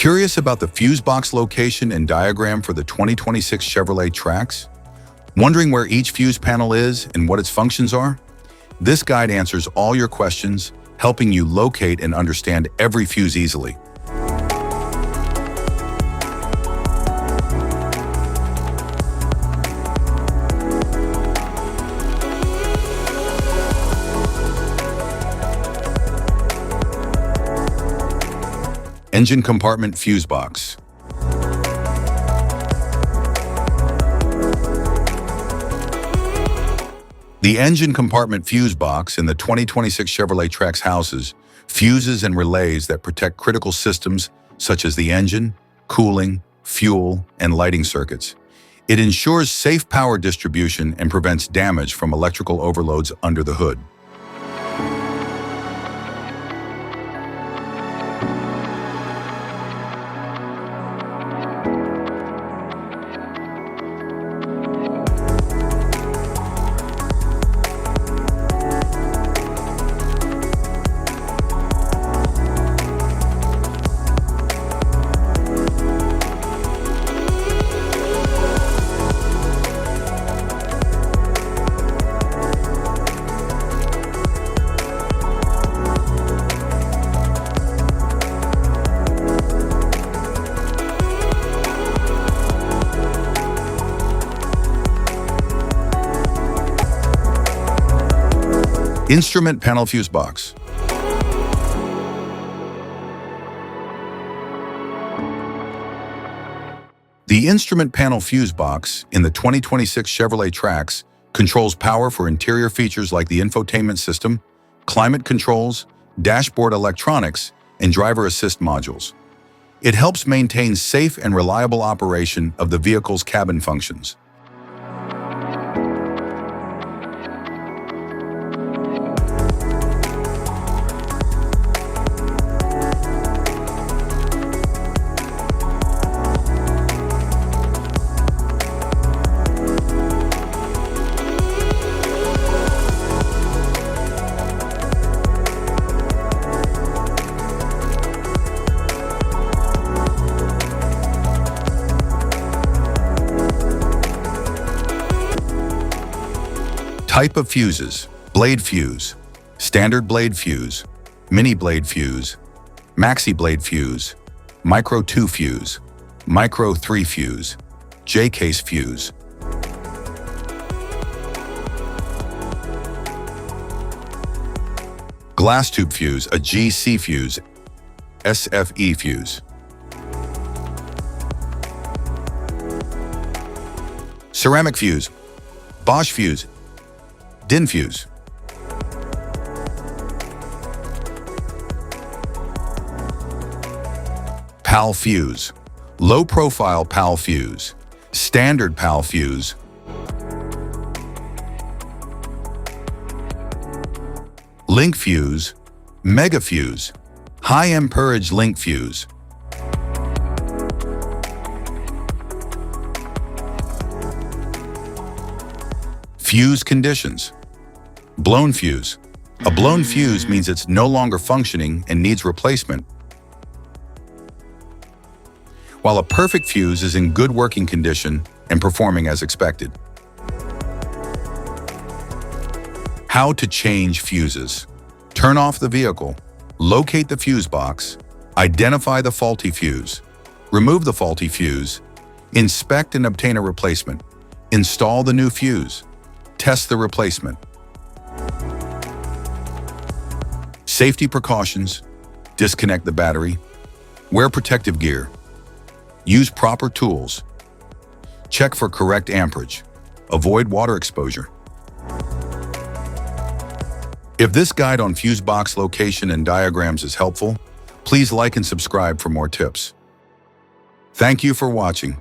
Curious about the fuse box location and diagram for the 2026 Chevrolet Trax? Wondering where each fuse panel is and what its functions are? This guide answers all your questions, helping you locate and understand every fuse easily. Engine compartment fuse box. The engine compartment fuse box in the 2026 Chevrolet Trax houses fuses and relays that protect critical systems such as the engine, cooling, fuel, and lighting circuits. It ensures safe power distribution and prevents damage from electrical overloads under the hood. Instrument panel fuse box. The instrument panel fuse box in the 2026 Chevrolet Trax controls power for interior features like the infotainment system, climate controls, dashboard electronics, and driver assist modules. It helps maintain safe and reliable operation of the vehicle's cabin functions. Type of fuses: blade fuse, standard blade fuse, mini blade fuse, maxi blade fuse, micro 2 fuse, micro 3 fuse, J-case fuse. Glass tube fuse, a GC fuse, SFE fuse. Ceramic fuse, Bosch fuse, DIN fuse. PAL fuse, low profile PAL fuse, standard PAL fuse. Link fuse, mega fuse, high amperage link fuse. Fuse conditions. Blown fuse. A blown fuse means it's no longer functioning and needs replacement, while a perfect fuse is in good working condition and performing as expected. How to change fuses. Turn off the vehicle, locate the fuse box, identify the faulty fuse, remove the faulty fuse, inspect and obtain a replacement, install the new fuse, test the replacement. Safety precautions: disconnect the battery, wear protective gear, use proper tools, check for correct amperage, avoid water exposure. If this guide on fuse box location and diagrams is helpful, please like and subscribe for more tips. Thank you for watching.